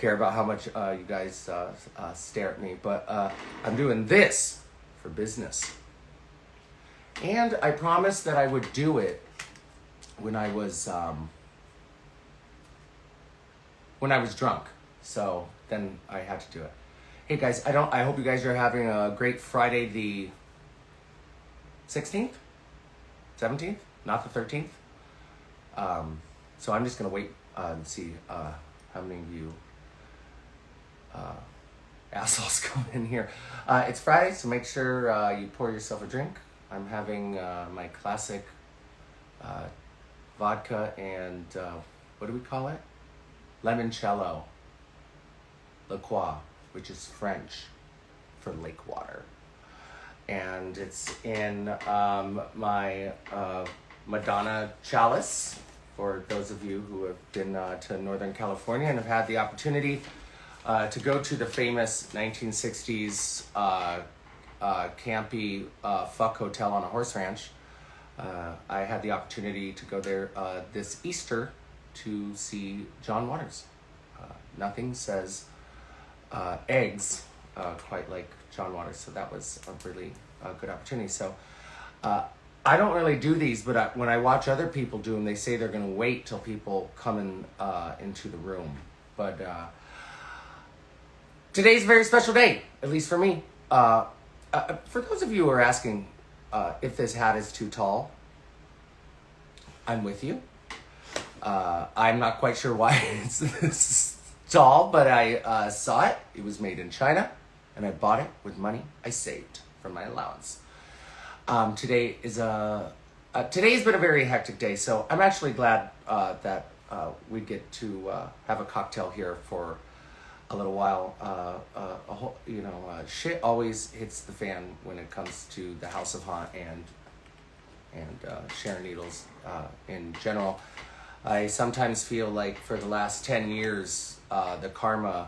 care about how much you guys stare at me, but I'm doing this for business. And I promised that I would do it when I was drunk. So then I had to do it. Hey guys, I hope you guys are having a great Friday the 16th? 17th? Not the 13th? So I'm just gonna wait and see how many of you assholes come in here. It's Friday, so make sure you pour yourself a drink. I'm having my classic vodka and what do we call it? Limoncello liqueur, which is French for lake water. And it's in my Madonna chalice, for those of you who have been to Northern California and have had the opportunity to go to the famous 1960s campy fuck hotel on a horse ranch. I had the opportunity to go there this Easter to see John Waters. Nothing says eggs quite like John Waters, so that was a really good opportunity. So I don't really do these, but when I watch other people do them, they say they're going to wait till people come into the room. But today's a very special day, at least for me. For those of you who are asking if this hat is too tall, I'm with you. I'm not quite sure why it's this tall, but I saw it. It was made in China, and I bought it with money I saved from my allowance. Today's been a very hectic day, so I'm actually glad that we get to have a cocktail here for a little while. Shit always hits the fan when it comes to the House of Haunt and Sharon Needles in general. I sometimes feel like for the last 10 years, the karma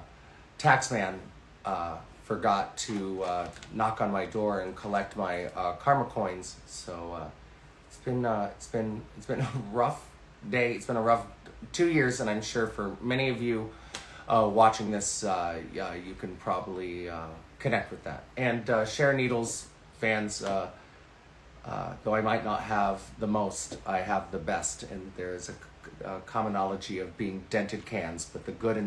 taxman forgot to knock on my door and collect my karma coins. So it's been a rough day. It's been a rough 2 years, and I'm sure for many of you watching this, you can probably connect with that. And Sharon Needles fans, though I might not have the most, I have the best, and there is a commonology of being dented cans, but the good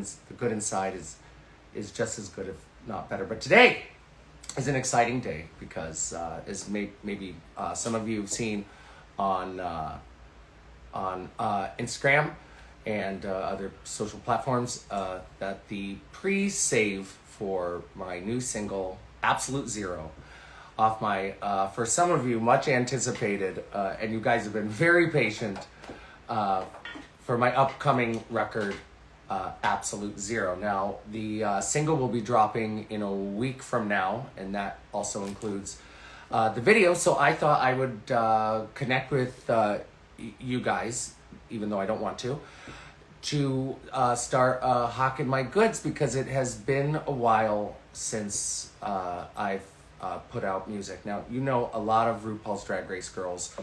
inside is just as good, if not better. But today is an exciting day because as maybe some of you have seen on Instagram and other social platforms, that the pre-save for my new single Absolute Zero, off my for some of you much anticipated, and you guys have been very patient, for my upcoming record, Absolute Zero. Now, the single will be dropping in a week from now, and that also includes the video. So I thought I would connect with you guys, even though I don't want to start hawking my goods, because it has been a while since I've put out music. Now, you know, a lot of RuPaul's Drag Race girls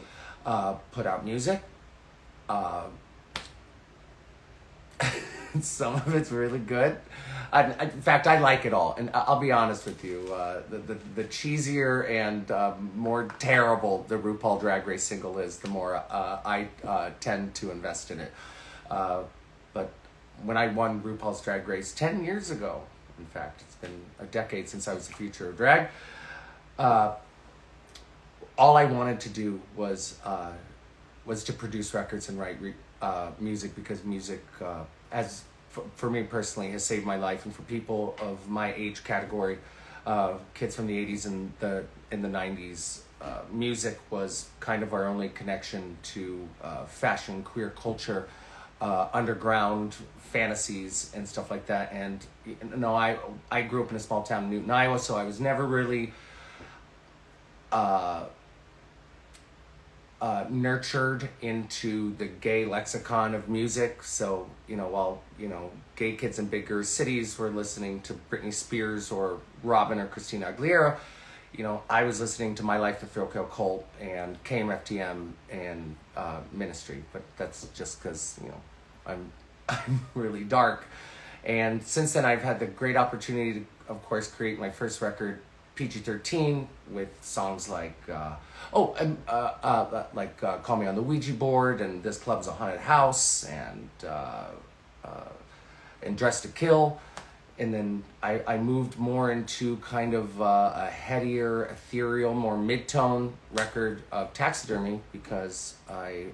put out music. Some of it's really good. In fact, I like it all. And I'll be honest with you, the cheesier and more terrible the RuPaul Drag Race single is, the more I tend to invest in it. But when I won RuPaul's Drag Race 10 years ago, in fact, it's been a decade since I was the future of drag, all I wanted to do was to produce records and write music, because music, for me personally, has saved my life, and for people of my age category, kids from the 80s and in the 90s, music was kind of our only connection to fashion, queer culture, underground fantasies and stuff like that. And I grew up in a small town in Newton, Iowa, so I was never really nurtured into the gay lexicon of music. So, while, gay kids in bigger cities were listening to Britney Spears or Robin or Christina Aguilera, I was listening to My Life the Thrill Kill Cult and KMFDM and Ministry. But that's just because, I'm really dark. And since then, I've had the great opportunity to, of course, create my first record, PG-13, with songs like, Call Me on the Ouija Board, and This Club's a Haunted House, and Dressed to Kill. And then I moved more into kind of a headier, ethereal, more mid-tone record of Taxidermy, because I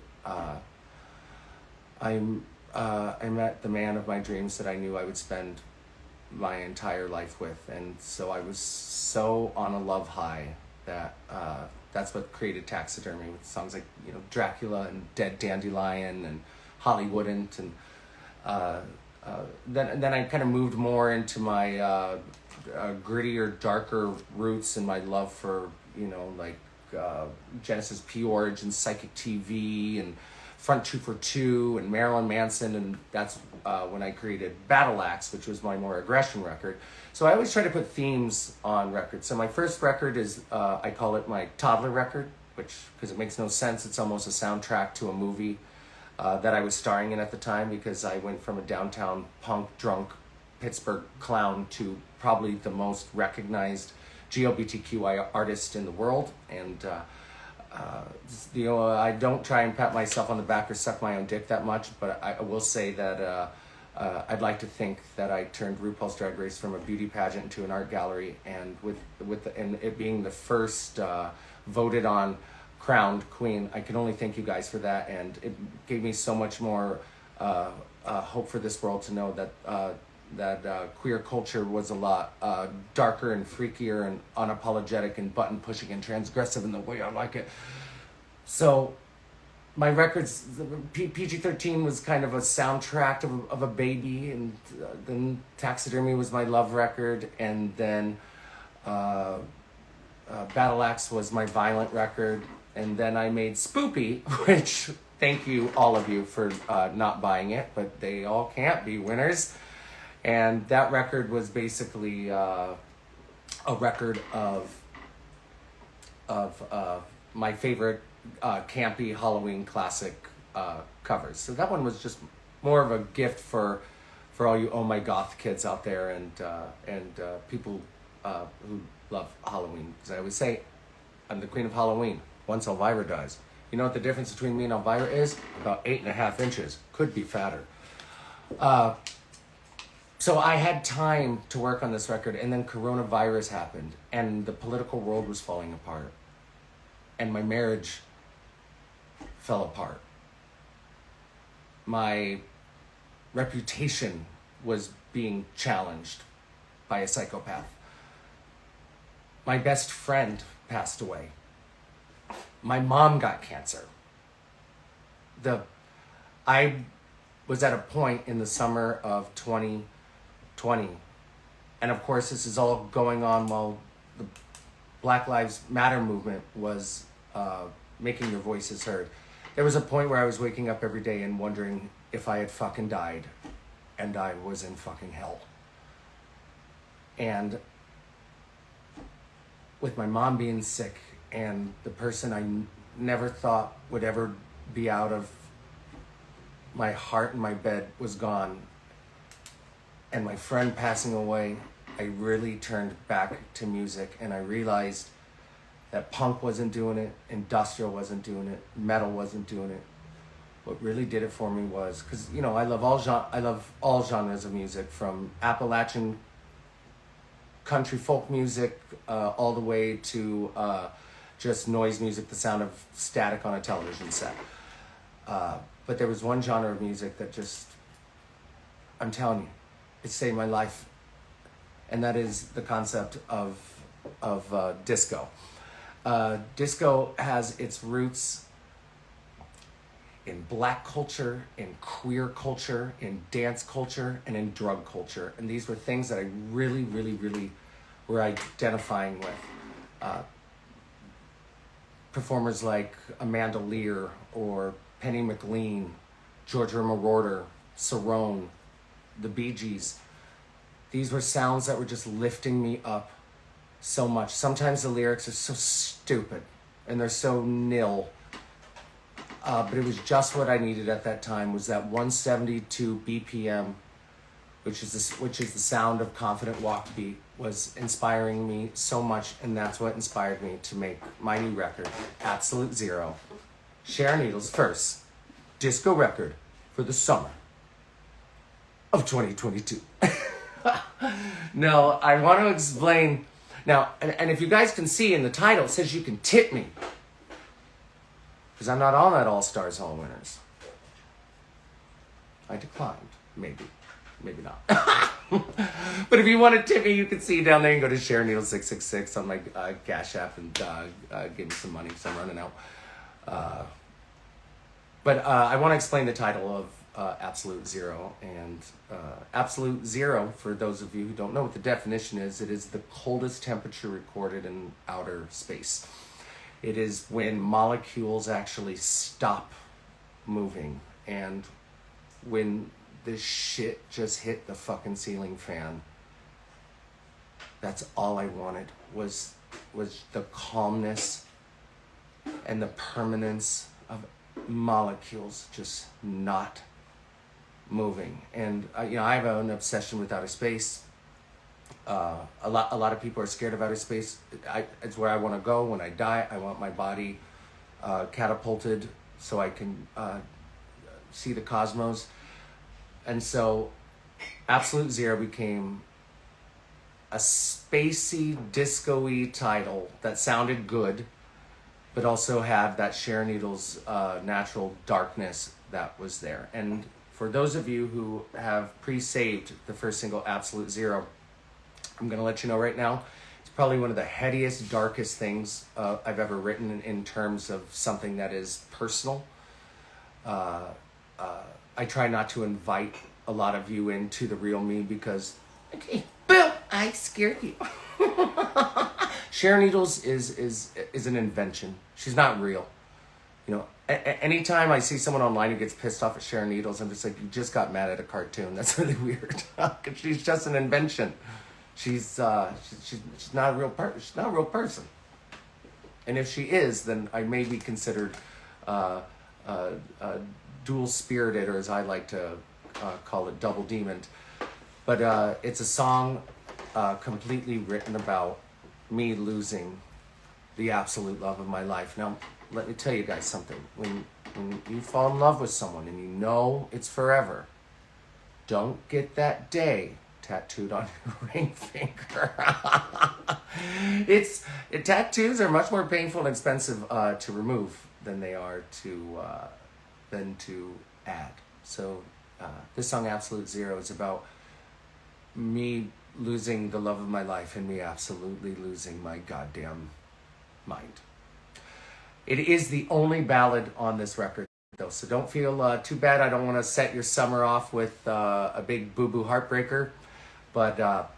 met the man of my dreams that I knew I would spend my entire life with. And so I was so on a love high that that's what created Taxidermy, with songs like, Dracula and Dead Dandelion and Hollywoodn't. And then I kind of moved more into my grittier, darker roots and my love for, Genesis P. Origin, Psychic TV, and Front 242, and Marilyn Manson. And that's when I created Battle Axe, which was my more aggression record. So I always try to put themes on records. So my first record is, I call it my toddler record, because it makes no sense. It's almost a soundtrack to a movie that I was starring in at the time, because I went from a downtown punk, drunk Pittsburgh clown to probably the most recognized GLBTQI artist in the world. And I don't try and pat myself on the back or suck my own dick that much, but I will say that I'd like to think that I turned RuPaul's Drag Race from a beauty pageant into an art gallery, and and it being the first voted on crowned queen, I can only thank you guys for that. And it gave me so much more hope for this world to know that queer culture was a lot darker and freakier and unapologetic and button pushing and transgressive in the way I like it. So my records, PG-13 was kind of a soundtrack of a baby, and then Taxidermy was my love record, and then Battle Axe was my violent record, and then I made Spoopy, which, thank you all of you for not buying it, but they all can't be winners. And that record was basically a record of my favorite campy Halloween classic covers. So that one was just more of a gift for all you Oh My Goth kids out there, and people who love Halloween. Because I always say, I'm the queen of Halloween once Elvira dies. You know what the difference between me and Elvira is? About 8.5 inches. Could be fatter. So I had time to work on this record, and then coronavirus happened, and the political world was falling apart, and my marriage fell apart. My reputation was being challenged by a psychopath. My best friend passed away. My mom got cancer. I was at a point in the summer of 2020, and of course this is all going on while the Black Lives Matter movement was making their voices heard. There was a point where I was waking up every day and wondering if I had fucking died and I was in fucking hell. And with my mom being sick, and the person I never thought would ever be out of my heart and my bed was gone, and my friend passing away, I really turned back to music, and I realized that punk wasn't doing it, industrial wasn't doing it, metal wasn't doing it. What really did it for me was, because I love all genres of music, from Appalachian country folk music all the way to just noise music, the sound of static on a television set. But there was one genre of music that just, I'm telling you, it saved my life, and that is the concept of disco. Disco has its roots in black culture, in queer culture, in dance culture, and in drug culture. And these were things that I really, really, really were identifying with. Performers like Amanda Lear or Penny McLean, Georgia Moroder, Cerrone, the Bee Gees. These were sounds that were just lifting me up so much. Sometimes the lyrics are so stupid and they're so nil. But it was just what I needed at that time, was that 172 BPM which is the sound of confident walk beat, was inspiring me so much, and that's what inspired me to make my new record, Absolute Zero, Sharon Needles' first disco record for the summer of 2022. No, I want to explain now, and if you guys can see in the title, it says you can tip me, because I'm not on that All Stars Hall Winners. I declined, maybe not. But if you want to tip me, you can see down there. You can go to Sharon Needles 666 on my Cash App and give me some money because I'm running out. But I want to explain the title of Absolute Zero. And Absolute Zero, for those of you who don't know what the definition is, it is the coldest temperature recorded in outer space. It is when molecules actually stop moving, and when this shit just hit the fucking ceiling fan. That's all I wanted was the calmness and the permanence of molecules just not moving. And I have an obsession with outer space. A lot of people are scared of outer space. It's where I want to go when I die. I want my body catapulted so I can see the cosmos. And so Absolute Zero became a spacey, disco-y title that sounded good, but also had that Sharon Needles natural darkness that was there. And for those of you who have pre-saved the first single, Absolute Zero, I'm going to let you know right now, it's probably one of the headiest, darkest things I've ever written in terms of something that is personal. I try not to invite a lot of you into the real me because, okay, boom, I scared you. Sharon Needles is an invention. She's not real. Anytime I see someone online who gets pissed off at Sharon Needles, I'm just like, you just got mad at a cartoon. That's really weird. Because she's just an invention. She's not a real She's not a real person. And if she is, then I may be considered dual-spirited, or as I like to call it, double-demoned. But it's a song completely written about me losing the absolute love of my life. Now, let me tell you guys something. When you fall in love with someone and you know it's forever, don't get that day tattooed on your ring finger. Tattoos are much more painful and expensive to remove than they are to add. So this song, Absolute Zero, is about me losing the love of my life and me absolutely losing my goddamn mind. It is the only ballad on this record, though, so don't feel too bad. I don't want to set your summer off with a big boo-boo heartbreaker, but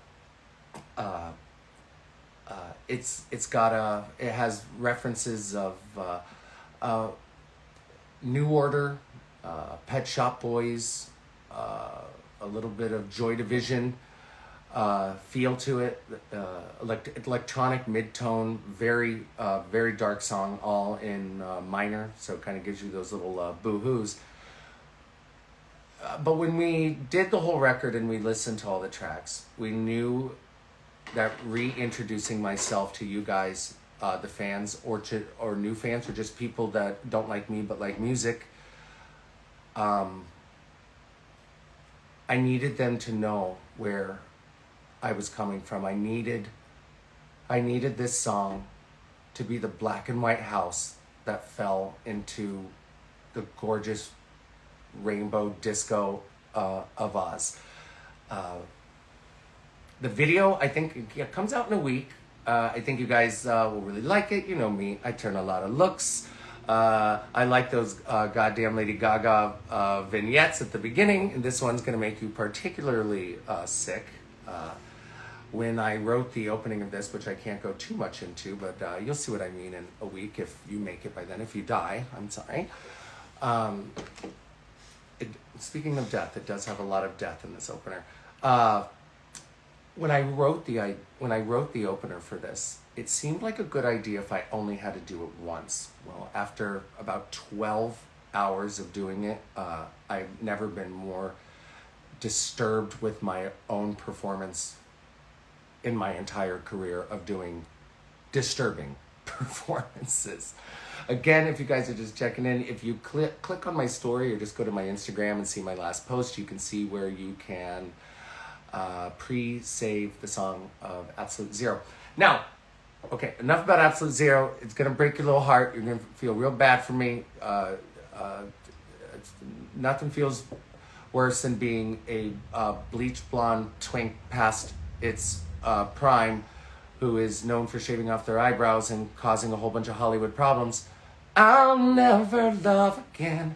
it has references of New Order, Pet Shop Boys, a little bit of Joy Division feel to it, electronic mid-tone, very dark song, all in minor, so it kind of gives you those little boo-hoos. But when we did the whole record and we listened to all the tracks, we knew that reintroducing myself to you guys, the fans, or new fans, or just people that don't like me but like music, I needed them to know where I was coming from. I needed this song to be the black and white house that fell into the gorgeous rainbow disco of Oz. The video, I think, it comes out in a week. I think you guys will really like it. You know me, I turn a lot of looks. I like those goddamn Lady Gaga vignettes at the beginning, and this one's going to make you particularly sick. When I wrote the opening of this, which I can't go too much into, but you'll see what I mean in a week if you make it by then. If you die, I'm sorry. Speaking of death, it does have a lot of death in this opener. When I wrote the opener for this, it seemed like a good idea if I only had to do it once. Well, after about 12 hours of doing it, I've never been more disturbed with my own performance in my entire career of doing disturbing performances. Again, if you guys are just checking in, if you click on my story or just go to my Instagram and see my last post, you can see where you can pre-save the song of Absolute Zero. Now, okay, enough about Absolute Zero. It's going to break your little heart. You're going to feel real bad for me. Nothing feels worse than being a bleach blonde twink past its prime who is known for shaving off their eyebrows and causing a whole bunch of Hollywood problems. I'll never love again.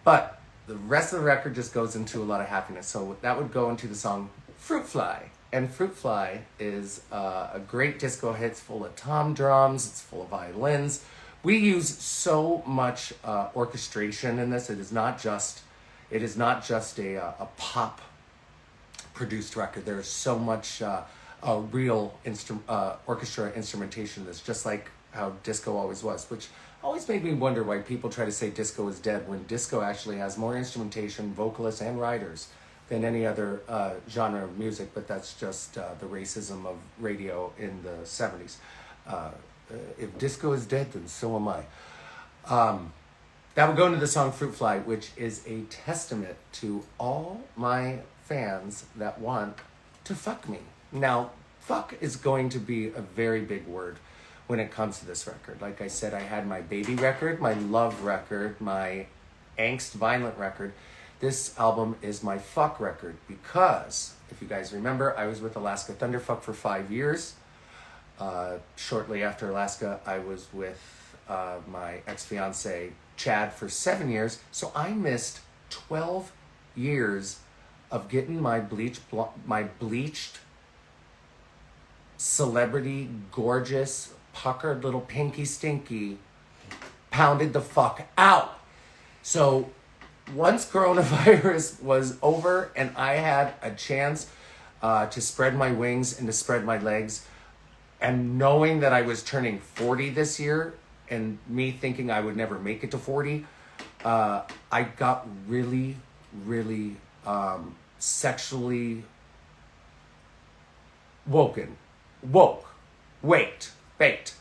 But the rest of the record just goes into a lot of happiness. So that would go into the song Fruit Fly. And Fruit Fly is a great disco hit. It's full of tom drums. It's full of violins. We use so much orchestration in this. It is not just a pop produced record. There is so much real orchestra instrumentation in this, just like how disco always was, which always made me wonder why people try to say disco is dead when disco actually has more instrumentation, vocalists, and writers than any other genre of music, but that's just the racism of radio in the 70s. If disco is dead, then so am I. That would go into the song Fruit Fly, which is a testament to all my fans that want to fuck me. Now, fuck is going to be a very big word when it comes to this record. Like I said, I had my baby record, my love record, my angst violent record. This album is my fuck record because, if you guys remember, I was with Alaska Thunderfuck for 5 years. Shortly after Alaska, I was with my ex-fiance Chad for 7 years. So I missed 12 years of getting my bleached, celebrity, gorgeous, puckered little pinky stinky pounded the fuck out. So once coronavirus was over and I had a chance to spread my wings and to spread my legs, and knowing that I was turning 40 this year and me thinking I would never make it to 40, I got really, really sexually baked.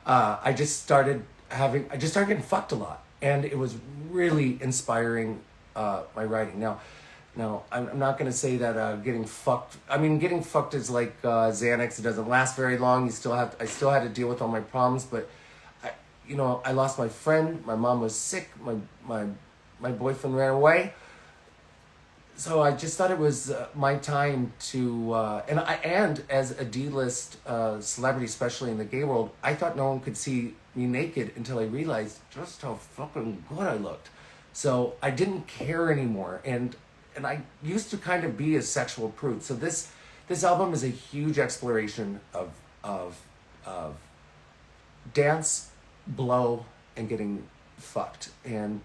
I just started getting fucked a lot, and it was really inspiring my writing. Now, I'm not going to say that getting fucked. I mean, getting fucked is like Xanax. It doesn't last very long. I still had to deal with all my problems, but I lost my friend. My mom was sick. My boyfriend ran away. So I just thought it was my time to, and as a D-list celebrity, especially in the gay world, I thought no one could see me naked until I realized just how fucking good I looked. So I didn't care anymore, and I used to kind of be a sexual prude. So this album is a huge exploration of dance, blow, and getting fucked. And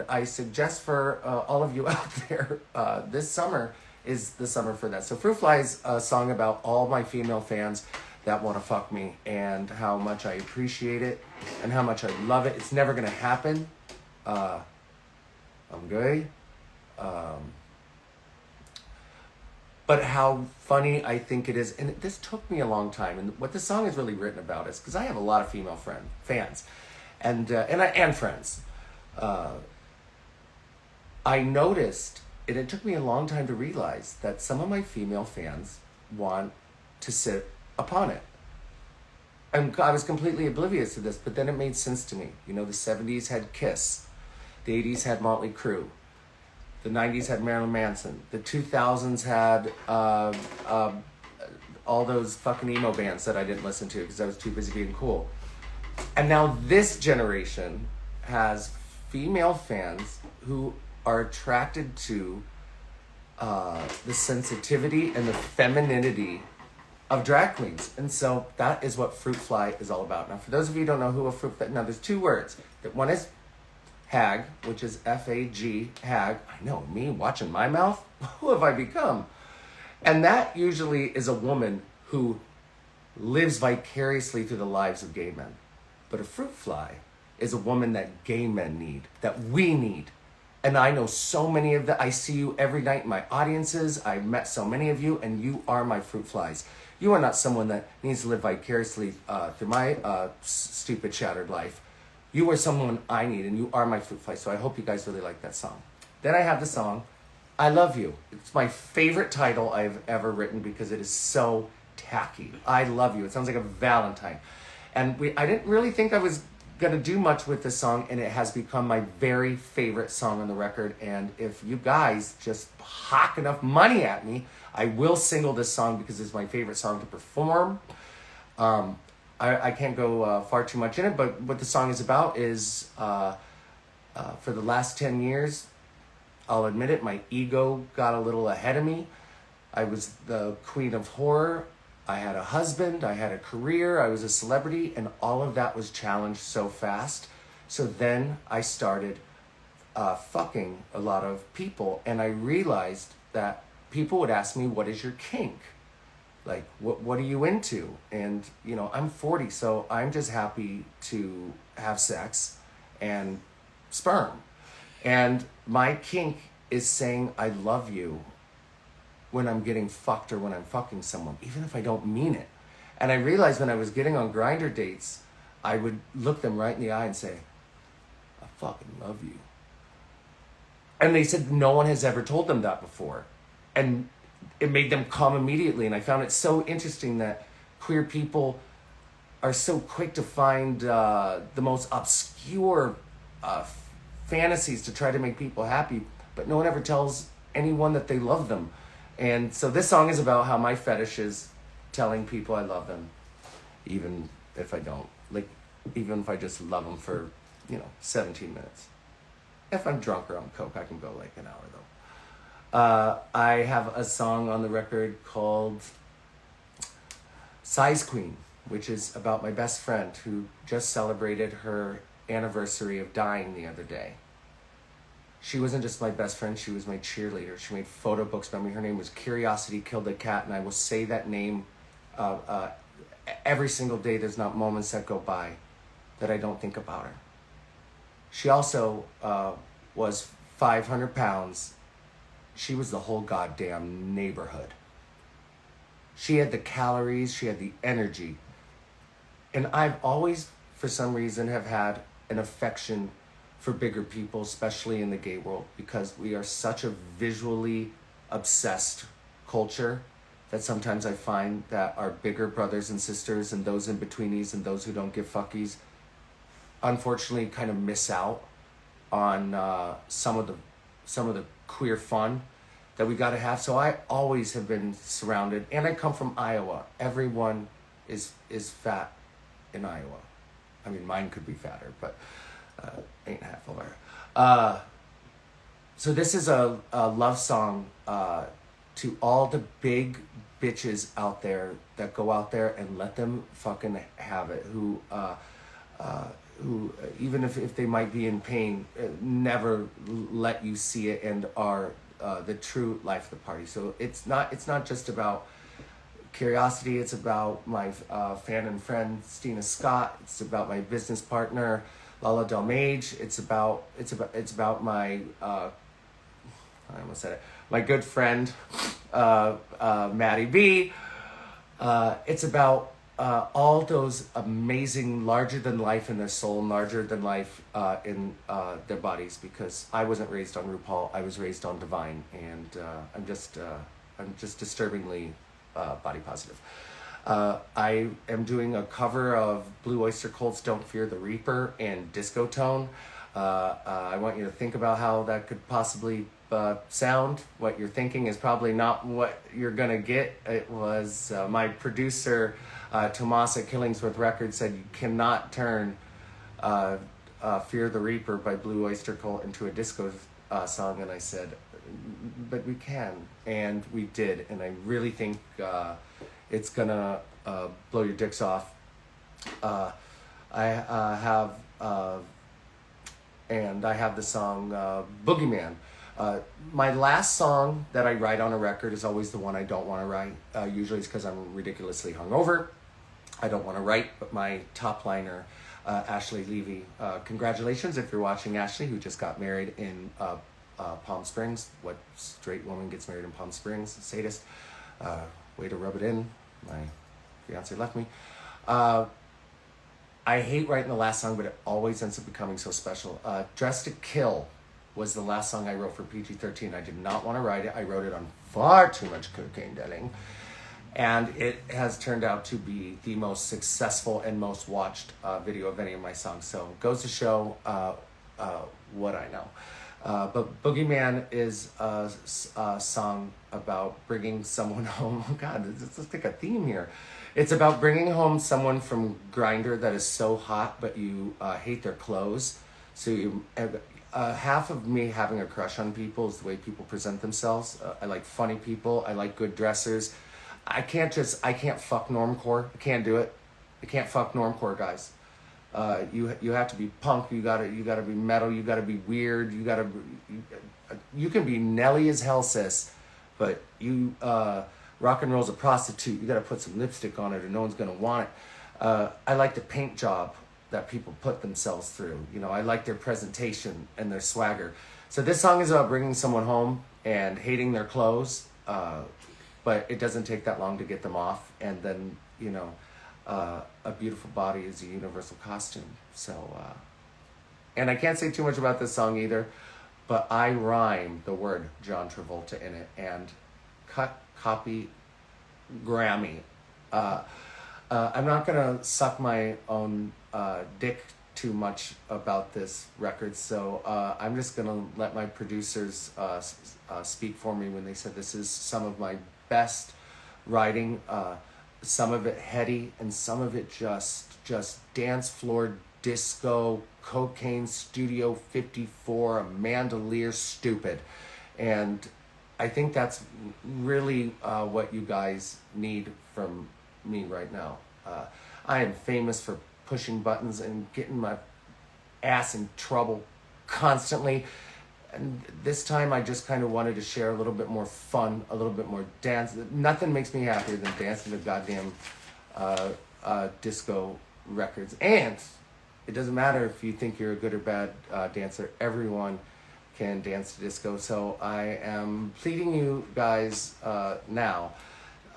I suggest for all of you out there, this summer is the summer for that. So Fruit Fly is a song about all my female fans that want to fuck me and how much I appreciate it and how much I love it. It's never gonna happen. I'm gay. But how funny I think it is, and this took me a long time. And what this song is really written about is because I have a lot of female fans, and friends. I noticed, and it took me a long time to realize that some of my female fans want to sit upon it. And I was completely oblivious to this, but then it made sense to me. The 70s had Kiss, the 80s had Motley Crue, the 90s had Marilyn Manson, the 2000s had all those fucking emo bands that I didn't listen to because I was too busy being cool. And now this generation has female fans who are attracted to the sensitivity and the femininity of drag queens. And so that is what Fruit Fly is all about. Now, for those of you who don't know who a Fruit Fly... Now, there's two words. One is hag, which is F-A-G, hag. I know, me watching my mouth? Who have I become? And that usually is a woman who lives vicariously through the lives of gay men. But a fruit fly is a woman that gay men need, that we need. And I know so many of the, I see you every night in my audiences. I've met so many of you, and you are my fruit flies. You are not someone that needs to live vicariously through my stupid, shattered life. You are someone I need, and you are my fruit fly. So I hope you guys really like that song. Then I have the song, I Love You. It's my favorite title I've ever written because it is so tacky. I love you. It sounds like a Valentine. And I didn't really think I was going to do much with this song, and it has become my very favorite song on the record. And if you guys just hock enough money at me, I will single this song because it's my favorite song to perform. I can't go far too much in it, but what the song is about is for the last 10 years, I'll admit it, my ego got a little ahead of me. I was the queen of horror. I had a husband, I had a career, I was a celebrity, and all of that was challenged so fast. So then I started fucking a lot of people, and I realized that people would ask me, what is your kink? Like, what are you into? And, you know, I'm 40, so I'm just happy to have sex and sperm. And my kink is saying I love you when I'm getting fucked or when I'm fucking someone, even if I don't mean it. And I realized when I was getting on Grindr dates, I would look them right in the eye and say, I fucking love you. And they said no one has ever told them that before. And it made them come immediately. And I found it so interesting that queer people are so quick to find the most obscure fantasies to try to make people happy, but no one ever tells anyone that they love them. And so this song is about how my fetish is telling people I love them, even if I don't. Like, even if I just love them for, 17 minutes. If I'm drunk or on coke, I can go like an hour though. I have a song on the record called Size Queen, which is about my best friend who just celebrated her anniversary of dying the other day. She wasn't just my best friend, she was my cheerleader. She made photo books about me. Her name was Curiosity Killed the Cat, and I will say that name every single day. There's not moments that go by that I don't think about her. She also was 500 pounds. She was the whole goddamn neighborhood. She had the calories, she had the energy. And I've always, for some reason, have had an affection for bigger people, especially in the gay world, because we are such a visually obsessed culture that sometimes I find that our bigger brothers and sisters and those in betweenies and those who don't give fuckies unfortunately kind of miss out on some of the queer fun that we got to have. So I always have been surrounded, and I come from Iowa. Everyone is fat in Iowa. I mean, mine could be fatter, but ain't half over. So this is a love song to all the big bitches out there that go out there and let them fucking have it, who even if they might be in pain, never let you see it and are the true life of the party. So it's not just about Curiosity, it's about my fan and friend Stina Scott, it's about my business partner Lala Delmage, it's about my I almost said it, my good friend Maddie B. It's about all those amazing, larger than life in their soul and larger than life in their bodies, because I wasn't raised on RuPaul, I was raised on Divine, and I'm just disturbingly body positive. I am doing a cover of Blue Oyster Cult's Don't Fear the Reaper and Disco Tone. I want you to think about how that could possibly sound. What you're thinking is probably not what you're gonna get. It was my producer, Tomas at Killingsworth Records, said you cannot turn Fear the Reaper by Blue Oyster Cult into a disco song, and I said, but we can, and we did, and I really think it's gonna blow your dicks off. I have the song Boogeyman. My last song that I write on a record is always the one I don't want to write. Usually it's because I'm ridiculously hungover. I don't want to write, but my top liner, Ashley Levy. Congratulations if you're watching, Ashley, who just got married in Palm Springs. What straight woman gets married in Palm Springs? Sadist. Way to rub it in. My fiance left me. I hate writing the last song, but it always ends up becoming so special. Dress to Kill was the last song I wrote for PG-13. I did not want to write it. I wrote it on far too much cocaine, darling. And it has turned out to be the most successful and most watched video of any of my songs. So it goes to show what I know. But Boogeyman is a song about bringing someone home. Oh God, it's like a theme here. It's about bringing home someone from Grindr that is so hot, but you hate their clothes. So you, half of me having a crush on people is the way people present themselves. I like funny people. I like good dressers. I can't fuck normcore. I can't do it. I can't fuck normcore guys. You have to be punk. You gotta be metal. You gotta be weird. You can be Nelly as hell, sis, but you rock and roll's a prostitute. You gotta put some lipstick on it, or no one's gonna want it. I like the paint job that people put themselves through. You know, I like their presentation and their swagger. So this song is about bringing someone home and hating their clothes, but it doesn't take that long to get them off. And then, you know, a beautiful body is a universal costume. So, and I can't say too much about this song either, but I rhyme the word John Travolta in it and cut, copy, Grammy. I'm not gonna suck my own dick too much about this record, so I'm just gonna let my producers speak for me when they said this is some of my best writing. Some of it heady, and some of it just dance floor disco, cocaine, Studio 54, a mandolier stupid. And I think that's really what you guys need from me right now. I am famous for pushing buttons and getting my ass in trouble constantly. And this time I just kind of wanted to share a little bit more fun, a little bit more dance. Nothing makes me happier than dancing to goddamn disco records. And it doesn't matter if you think you're a good or bad dancer. Everyone can dance to disco. So I am pleading you guys now.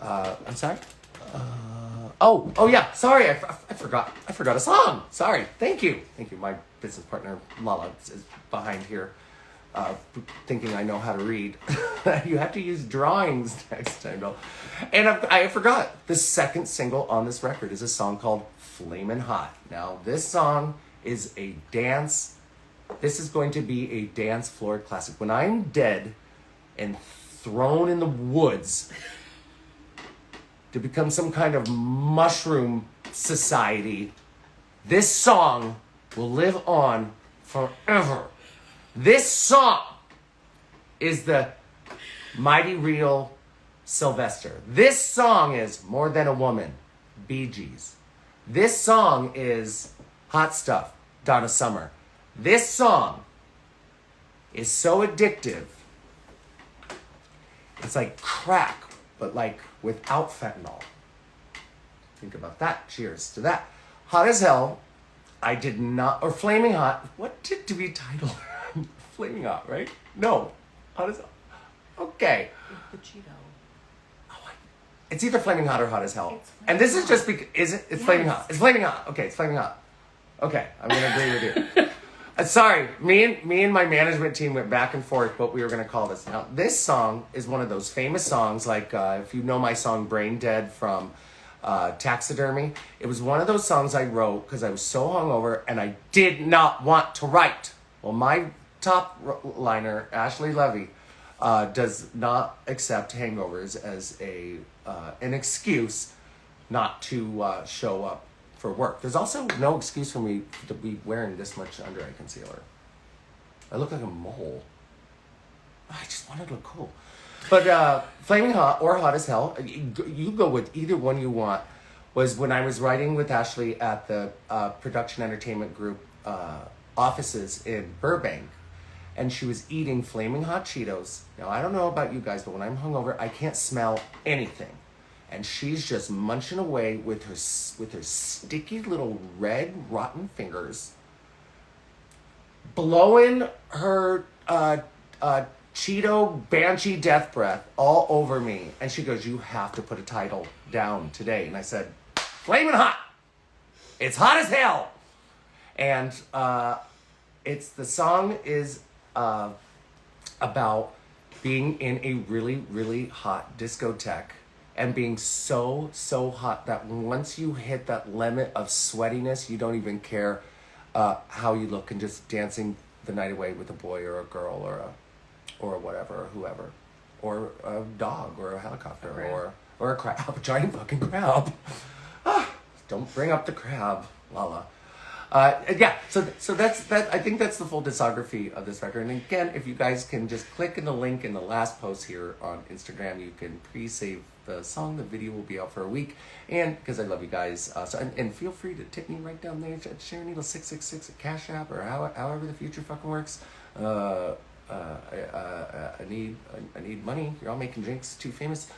I'm sorry? Oh yeah, sorry, I forgot a song. Sorry, thank you. My business partner, Lala, is behind here. Thinking I know how to read. You have to use drawings next time, though. And I forgot. The second single on this record is a song called Flamin' Hot. Now, this song is a dance. This is going to be a dance floor classic. When I'm dead and thrown in the woods to become some kind of mushroom society, this song will live on forever. This song is the Mighty Real Sylvester. This song is More Than a Woman, Bee Gees. This song is Hot Stuff, Donna Summer. This song is so addictive. It's like crack, but like without fentanyl. Think about that. Cheers to that. Hot as Hell. I did not, or Flaming Hot. What did to be titled? Flaming Hot, right? No. Hot as Hell. Okay. The Cheeto. Oh, it's either Flaming Hot or Hot as Hell. And this is just because, is it? It's yes. Flaming Hot. It's Flaming Hot. Okay, it's Flaming Hot. Okay, I'm going to agree with you. Sorry, me and my management team went back and forth what we were going to call this. Now, this song is one of those famous songs, like if you know my song Brain Dead from Taxidermy. It was one of those songs I wrote because I was so hungover and I did not want to write. Well, my top liner, Ashley Levy, does not accept hangovers as an excuse not to show up for work. There's also no excuse for me to be wearing this much under-eye concealer. I look like a mole. I just wanted to look cool. But Flaming Hot or Hot as Hell, you go with either one you want, was when I was writing with Ashley at the Production Entertainment Group offices in Burbank, and she was eating Flaming Hot Cheetos. Now, I don't know about you guys, but when I'm hungover, I can't smell anything. And she's just munching away with her sticky little red, rotten fingers, blowing her Cheeto Banshee Death Breath all over me. And she goes, you have to put a title down today. And I said, Flamin' Hot. It's hot as hell. And the song is about being in a really, really hot discotheque and being so, so hot that once you hit that limit of sweatiness, you don't even care how you look and just dancing the night away with a boy or a girl or whatever, or whoever, or a dog or a helicopter or a crab, a giant fucking crab. Don't bring up the crab, Lala. Yeah, so that's that. I think that's the full discography of this record. And again, if you guys can just click in the link in the last post here on Instagram, you can pre-save the song. The video will be out for a week, and because I love you guys, and feel free to tip me right down there at Sharon Needle 666 at Cash App or however the future fucking works. I need money. You're all making drinks too famous.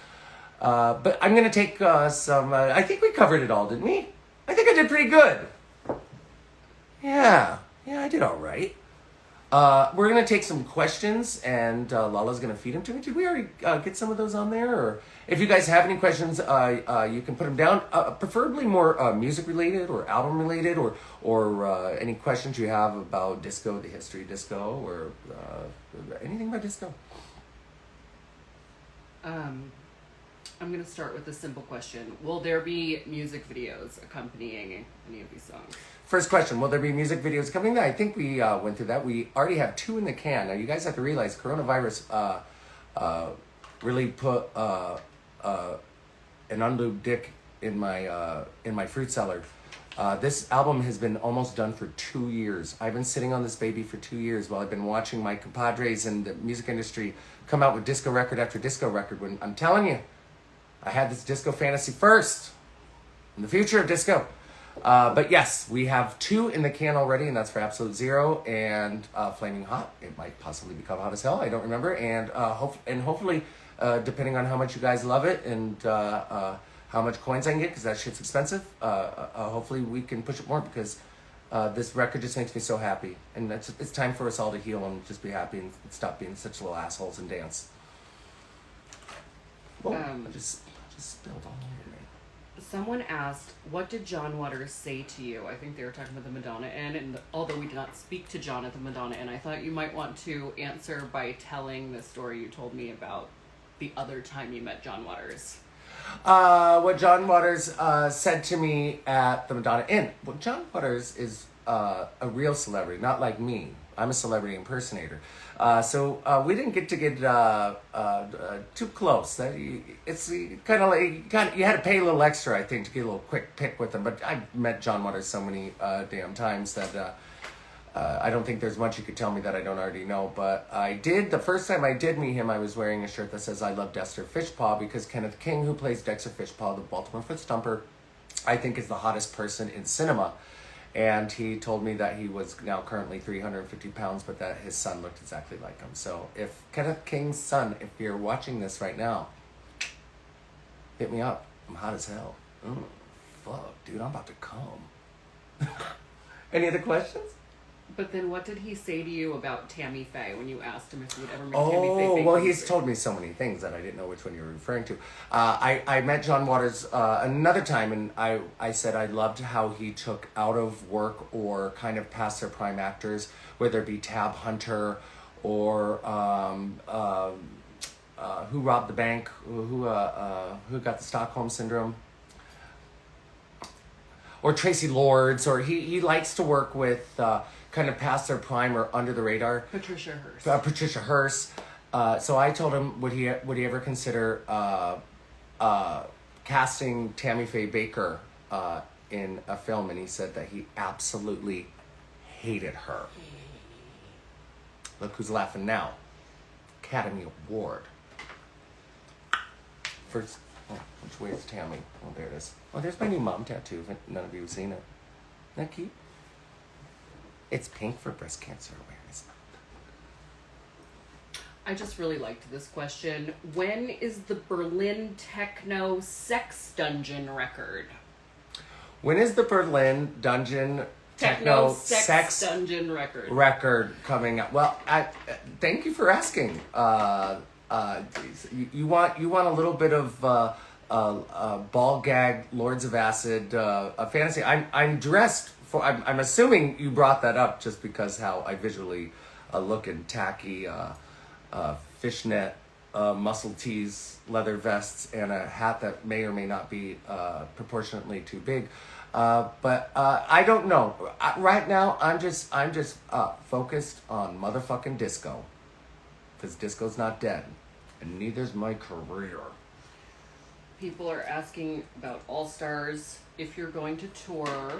But I'm gonna take some. I think we covered it all, didn't we? I think I did pretty good. Yeah, I did all right. We're gonna take some questions, and Lala's gonna feed them to me. Did we already get some of those on there? Or if you guys have any questions, you can put them down. Preferably more music related or album related, or any questions you have about disco, the history of disco, or anything about disco. I'm going to start with a simple question. Will there be music videos accompanying any of these songs? First question, will there be music videos coming? I think we went through that. We already have 2 in the can. Now, you guys have to realize coronavirus really put an unlubed dick in my fruit cellar. This album has been almost done for 2 years. I've been sitting on this baby for 2 years while I've been watching my compadres in the music industry come out with disco record after disco record. When I'm telling you, I had this disco fantasy first in the future of disco. But yes, we have 2 in the can already, and that's for Absolute Zero and Flaming Hot. It might possibly become Hot as Hell. I don't remember. And hopefully, depending on how much you guys love it and how much coins I can get, because that shit's expensive, hopefully we can push it more, because this record just makes me so happy. And it's time for us all to heal and just be happy and stop being such little assholes and dance. Whoa, I just spilled all over me. Someone asked, what did John Waters say to you? I think they were talking about the Madonna Inn, and although we did not speak to John at the Madonna Inn, I thought you might want to answer by telling the story you told me about the other time you met John Waters. What John Waters said to me at the Madonna Inn. Well, John Waters is a real celebrity, not like me. I'm a celebrity impersonator. So we didn't get too close. It's kind of like you had to pay a little extra, I think, to get a little quick pick with him. But I met John Waters so many damn times that I don't think there's much you could tell me that I don't already know. But I did. The first time I did meet him, I was wearing a shirt that says "I love Dexter Fishpaw," because Kenneth King, who plays Dexter Fishpaw, the Baltimore Foot Stomper, I think is the hottest person in cinema. And he told me that he was now currently 350 pounds, but that his son looked exactly like him. So if Kenneth King's son, if you're watching this right now, hit me up. I'm hot as hell. Fuck, dude, I'm about to come. Any other questions? But then what did he say to you about Tammy Faye when you asked him if he would ever make Tammy Faye? Oh, well, he's told me so many things that I didn't know which one you were referring to. I met John Waters another time, and I said I loved how he took out of work or kind of past their prime actors, whether it be Tab Hunter or who robbed the bank, who got the Stockholm Syndrome, or Tracy Lords, or he likes to work with kind of past their prime or under the radar. Patricia Hearst. So I told him, would he ever consider casting Tammy Faye Baker in a film, and he said that he absolutely hated her. Look who's laughing now. Academy Award. First, which way is Tammy? Oh, there it is. Oh, there's my new mom tattoo. None of you have seen it. Isn't that cute? It's pink for Breast Cancer Awareness Month. I just really liked this question. When is the Berlin Techno Sex Dungeon record? When is the Berlin Dungeon Techno sex dungeon record coming up. Well, thank you for asking. You want a little bit of ball gag Lords of Acid fantasy. I'm dressed for. I'm assuming you brought that up just because how I visually look in tacky fishnet muscle tees, leather vests, and a hat that may or may not be proportionately too big. But I don't know. Right now, I'm just focused on motherfucking disco, because disco's not dead, and neither's my career. People are asking about All Stars, if you're going to tour,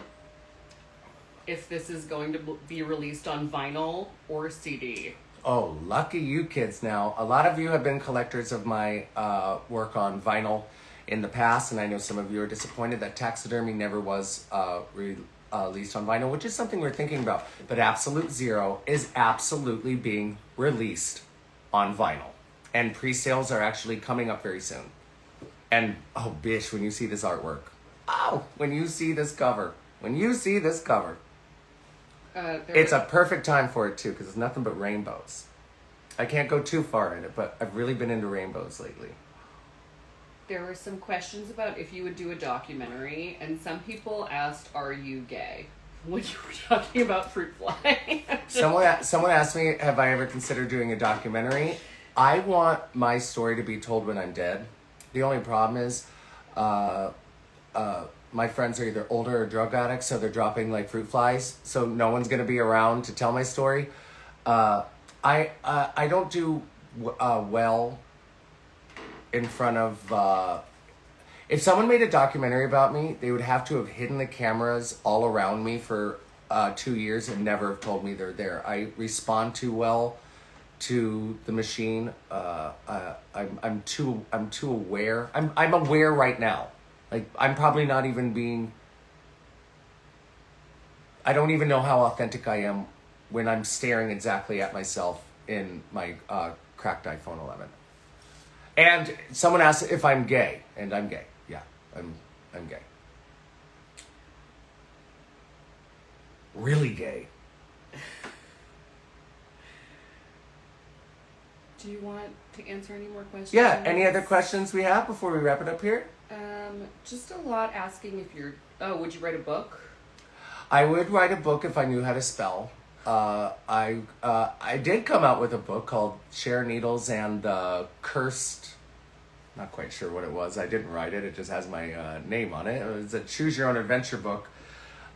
if this is going to be released on vinyl or CD. Oh, lucky you kids now. A lot of you have been collectors of my work on vinyl in the past, and I know some of you are disappointed that Taxidermy never was released on vinyl, which is something we're thinking about. But Absolute Zero is absolutely being released on vinyl, and pre-sales are actually coming up very soon. And oh bish, when you see this artwork, when you see this cover, it's a perfect time for it too, because it's nothing but rainbows. I can't go too far in it, but I've really been into rainbows lately. There were some questions about if you would do a documentary, and some people asked, "Are you gay?" When you were talking about fruit fly. Someone asked me, "Have I ever considered doing a documentary?" I want my story to be told when I'm dead. The only problem is, my friends are either older or drug addicts, so they're dropping like fruit flies. So no one's gonna be around to tell my story. I don't do well in front of. If someone made a documentary about me, they would have to have hidden the cameras all around me for 2 years and never have told me they're there. I respond too well to the machine. I'm too aware. I'm aware right now. Like, I'm probably not even being. I don't even know how authentic I am when I'm staring exactly at myself in my cracked iPhone 11. And someone asked if I'm gay, and I'm gay. Yeah, I'm gay. Really gay. Do you want to answer any more questions? Yeah, any other questions we have before we wrap it up here? Just a lot asking if you're... Oh, would you write a book? I would write a book if I knew how to spell. I did come out with a book called Sharon Needles and the Cursed... Not quite sure what it was. I didn't write it. It just has my name on it. It's a choose your own adventure book.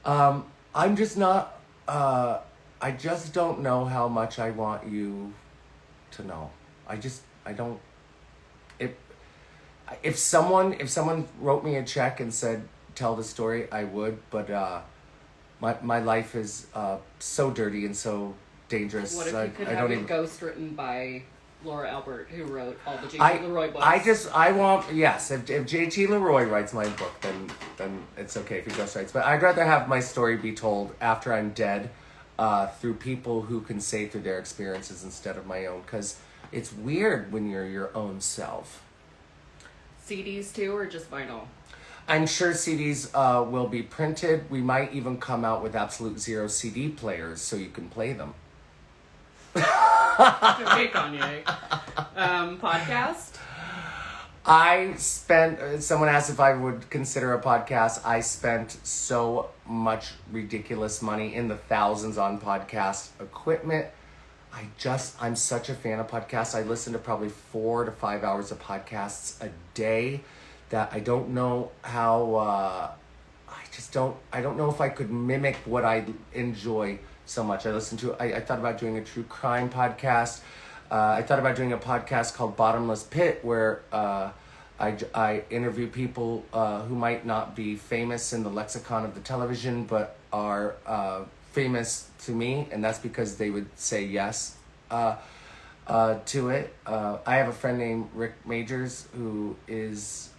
I'm just not... I just don't know how much I want you to know. I don't... If someone wrote me a check and said, tell the story, I would, but my life is so dirty and so dangerous. What if you could have it ghost written by Laura Albert, who wrote all the J.T. Leroy books? If J.T. Leroy writes my book, then it's okay if he ghost writes. But I'd rather have my story be told after I'm dead, through people who can say through their experiences instead of my own, because it's weird when you're your own self. CDs too, or just vinyl? I'm sure CDs will be printed. We might even come out with Absolute Zero CD players so you can play them. Okay, Kanye. Podcast? Someone asked if I would consider a podcast. I spent so much ridiculous money, in the thousands, on podcast equipment. I'm such a fan of podcasts. I listen to probably 4 to 5 hours of podcasts a day that I don't know how, I don't know if I could mimic what I enjoy so much. I thought about doing a true crime podcast. I thought about doing a podcast called Bottomless Pit, where I interview people who might not be famous in the lexicon of the television, but are famous to me, and that's because they would say yes to it. I have a friend named Rick Majors who is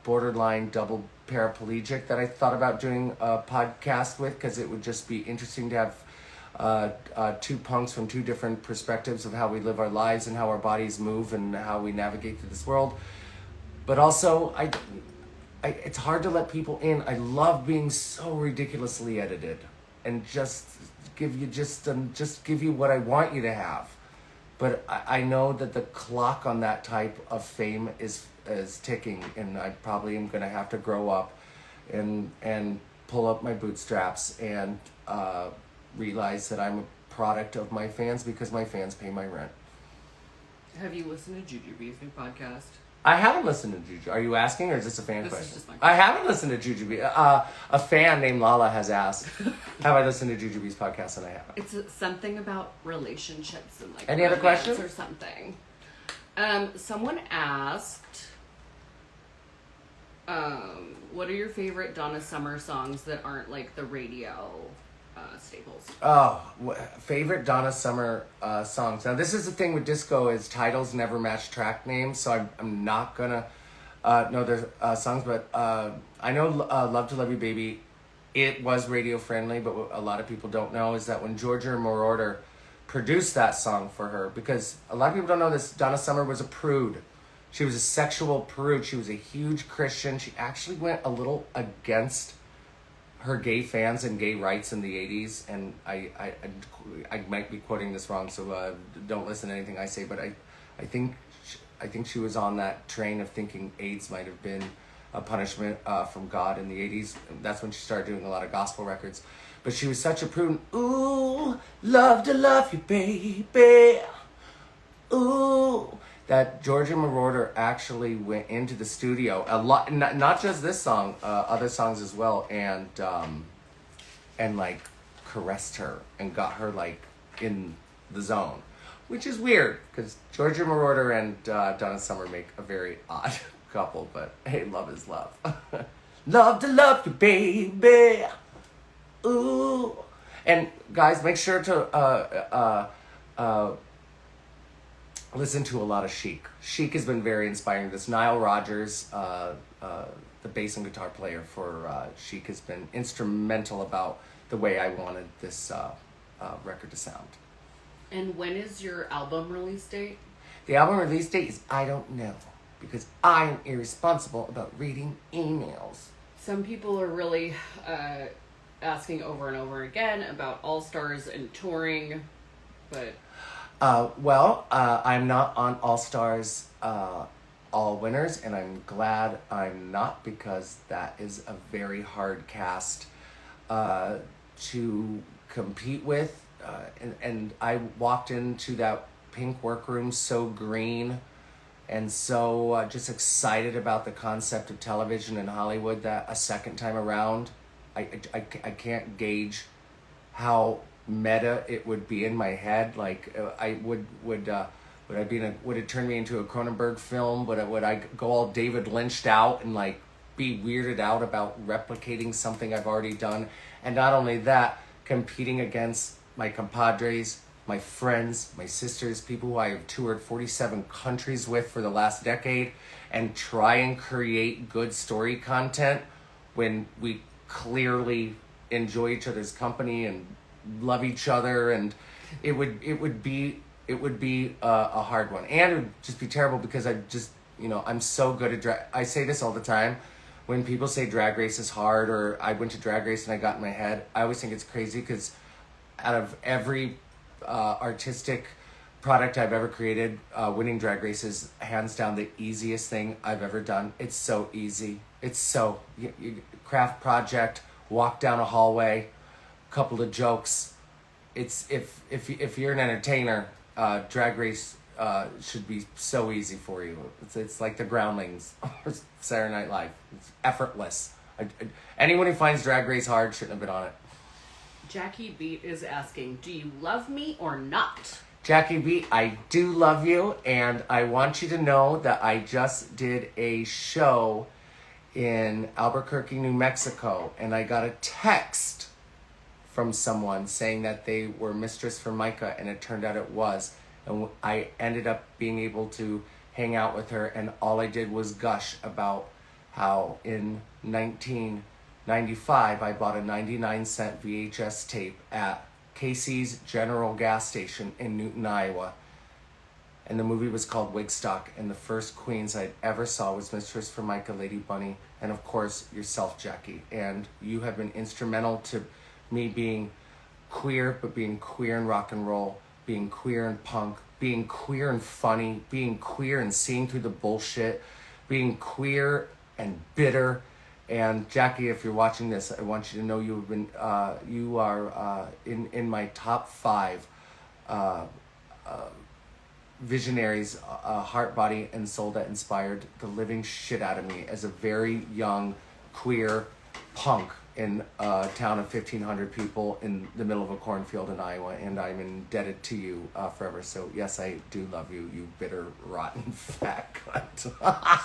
borderline double paraplegic that I thought about doing a podcast with, because it would just be interesting to have two punks from two different perspectives of how we live our lives and how our bodies move and how we navigate through this world. But also, it's hard to let people in. I love being so ridiculously edited. and just give you what I want you to have. But I know that the clock on that type of fame is ticking, and I probably am going to have to grow up and pull up my bootstraps and realize that I'm a product of my fans because my fans pay my rent. Have you listened to Jujubee's new podcast? I haven't listened to Juju. Are you asking, or is this a fan question? Is just my I haven't listened to Jujubee. A fan named Lala has asked, "Have I listened to Jujubee's podcast?" And I haven't. It's something about relationships and like any other questions or something. Someone asked, what are your favorite Donna Summer songs that aren't like the radio staples? Favorite Donna Summer songs. Now, this is the thing with disco is titles never match track names, so I'm not gonna know their songs, but I know Love to Love You Baby, it was radio friendly, but what a lot of people don't know is that when Georgia Moroder produced that song for her, because a lot of people don't know this, Donna Summer was a prude. She was a sexual prude. She was a huge Christian. She actually went a little against her gay fans and gay rights in the 80s, and I might be quoting this wrong, so don't listen to anything I say, but I think she was on that train of thinking AIDS might have been a punishment from God in the 80s. That's when she started doing a lot of gospel records. But she was such a prude. Ooh, love to love you, baby. Ooh. That Georgia Moroder actually went into the studio a lot, not just this song, other songs as well, and like caressed her and got her like in the zone, which is weird because Georgia Moroder and Donna Summer make a very odd couple. But hey, love is love. Love to love you, baby. Ooh, and guys, make sure to listen to a lot of Chic. Chic has been very inspiring. This Nile Rodgers, the bass and guitar player for Chic, has been instrumental about the way I wanted this record to sound. And when is your album release date? The album release date is I don't know, because I am irresponsible about reading emails. Some people are really asking over and over again about All Stars and touring, but... I'm not on All Stars All Winners, and I'm glad I'm not, because that is a very hard cast to compete with. And I walked into that pink workroom so green and so just excited about the concept of television in Hollywood that a second time around, I can't gauge how meta it would be in my head. Like would it turn me into a Cronenberg film? Would I go all David Lynched out and like be weirded out about replicating something I've already done? And not only that, competing against my compadres, my friends, my sisters, people who I have toured 47 countries with for the last decade, and try and create good story content when we clearly enjoy each other's company and love each other, and it would be a hard one, and it would just be terrible because I'm so good at drag. I say this all the time when people say Drag Race is hard, or I went to Drag Race and I got in my head. I always think it's crazy because out of every artistic product I've ever created, winning Drag Race is hands down the easiest thing I've ever done. It's so easy. It's so craft project, walk down a hallway, couple of jokes. It's if you're an entertainer, Drag Race should be so easy for you. It's like the Groundlings or Saturday Night Live. It's effortless. Anyone who finds Drag Race hard shouldn't have been on it. Jackie Beat is asking, do you love me or not? Jackie B, I do love you, and I want you to know that I just did a show in Albuquerque, New Mexico, and I got a text from someone saying that they were Mistress for Micah, and it turned out it was. And I ended up being able to hang out with her, and all I did was gush about how in 1995 I bought a 99-cent VHS tape at Casey's General Gas Station in Newton, Iowa. And the movie was called Wigstock, and the first queens I ever saw was Mistress for Micah, Lady Bunny, and of course yourself, Jackie. And you have been instrumental to me being queer, but being queer in rock and roll, being queer in punk, being queer and funny, being queer and seeing through the bullshit, being queer and bitter. And Jackie, if you're watching this, I want you to know you are in my top 5 visionaries, heart, body, and soul that inspired the living shit out of me as a very young queer punk in a town of 1,500 people in the middle of a cornfield in Iowa, and I'm indebted to you forever. So yes, I do love you, you bitter, rotten, fat cunt.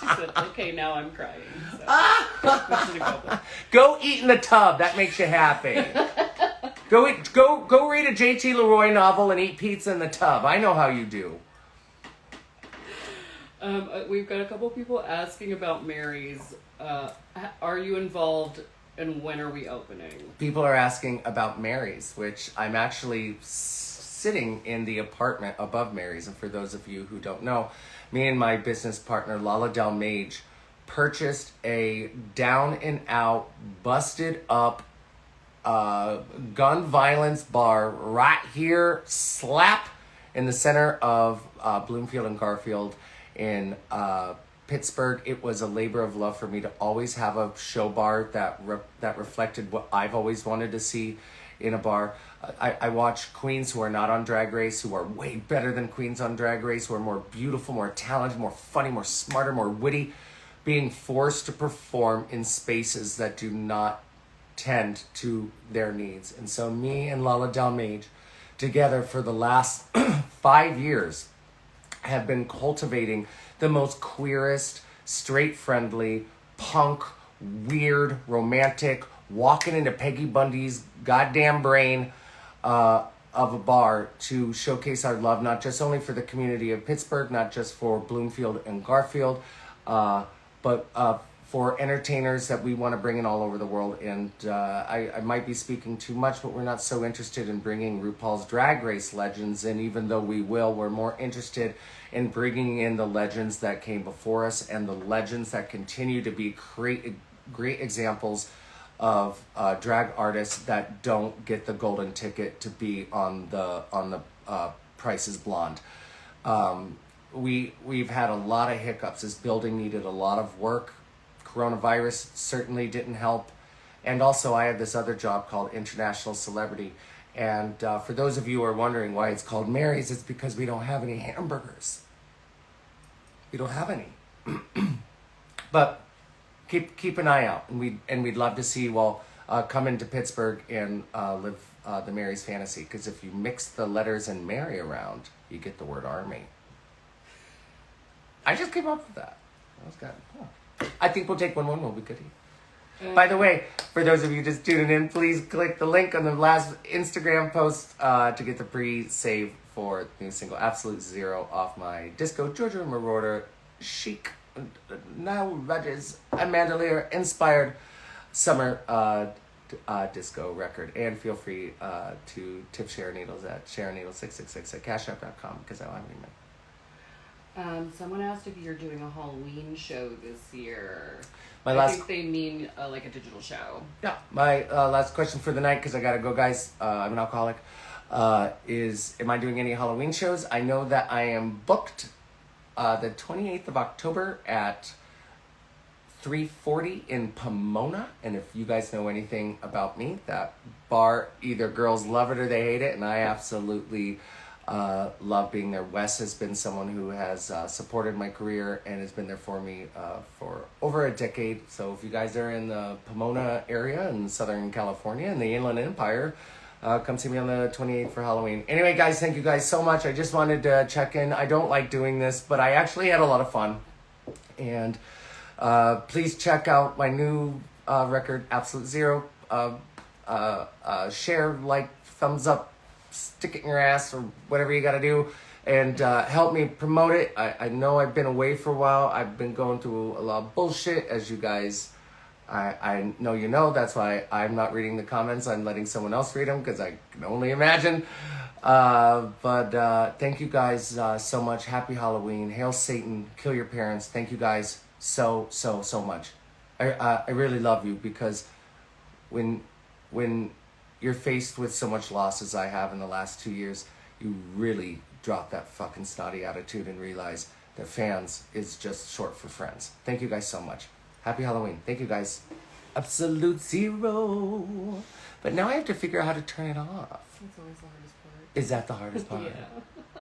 She said, okay, now I'm crying. So. Which is a Go eat in the tub. That makes you happy. Go read a J.T. Leroy novel and eat pizza in the tub. I know how you do. We've got a couple people asking about Mary's. Are you involved, and when are we opening? People are asking about Mary's, which I'm actually sitting in the apartment above Mary's. And for those of you who don't know, me and my business partner, Lala Del Mage, purchased a down and out, busted up gun violence bar right here, slap in the center of Bloomfield and Garfield in Pittsburgh. It was a labor of love for me to always have a show bar that reflected what I've always wanted to see in a bar. I watch queens who are not on Drag Race, who are way better than queens on Drag Race, who are more beautiful, more talented, more funny, more smarter, more witty, being forced to perform in spaces that do not tend to their needs. And so me and Lala Del Mage, together for the last 5 years, have been cultivating the most queerest, straight friendly, punk, weird, romantic, walking into Peggy Bundy's goddamn brain of a bar to showcase our love, not just only for the community of Pittsburgh, not just for Bloomfield and Garfield, but for entertainers that we want to bring in all over the world. And I might be speaking too much, but we're not so interested in bringing RuPaul's Drag Race legends in, even though we will. We're more interested in bringing in the legends that came before us and the legends that continue to be great examples of drag artists that don't get the golden ticket to be on the Price is Blonde. We've had a lot of hiccups. This building needed a lot of work. Coronavirus certainly didn't help. And also I have this other job called International Celebrity. And for those of you who are wondering why it's called Mary's, it's because we don't have any hamburgers. We don't have any. But keep an eye out. And we'd love to see you all come into Pittsburgh and live the Mary's fantasy. Because if you mix the letters and Mary around, you get the word army. I just came up with that. That was good. Oh. I think we'll take one more. We'll be good. By the way, for those of you just tuning in, please click the link on the last Instagram post to get the pre-save for the new single Absolute Zero off my Disco Georgia Marauder chic, now Rogers and Mandelier inspired summer disco record. And feel free to tip Sharon Needles at SharonNeedles666 at cashup.com because I don't have any money. Someone asked if you're doing a Halloween show this year. I think they mean like a digital show. Yeah, my last question for the night, because I gotta go, guys. I'm an alcoholic. Is am I doing any Halloween shows? I know that I am booked the 28th of October at 340 in Pomona. And if you guys know anything about me, that bar, either girls love it or they hate it, and I absolutely love being there. Wes has been someone who has supported my career and has been there for me for over a decade. So if you guys are in the Pomona area in Southern California in the Inland Empire, come see me on the 28th for Halloween. Anyway, guys, thank you guys so much. I just wanted to check in. I don't like doing this, but I actually had a lot of fun. And please check out my new record, Absolute Zero. Share, like, thumbs up, stick it in your ass or whatever you gotta do, and help me promote it. I know I've been away for a while. I've been going through a lot of bullshit, as you guys, I know you know. That's why I'm not reading the comments. I'm letting someone else read them because I can only imagine. But thank you guys so much. Happy Halloween. Hail Satan. Kill your parents. Thank you guys so much. I really love you, because when you're faced with so much loss as I have in the last 2 years, you really drop that fucking snotty attitude and realize that fans is just short for friends. Thank you guys so much. Happy Halloween. Thank you guys. Absolute zero. But now I have to figure out how to turn it off. That's always the hardest part. Is that the hardest part? Yeah.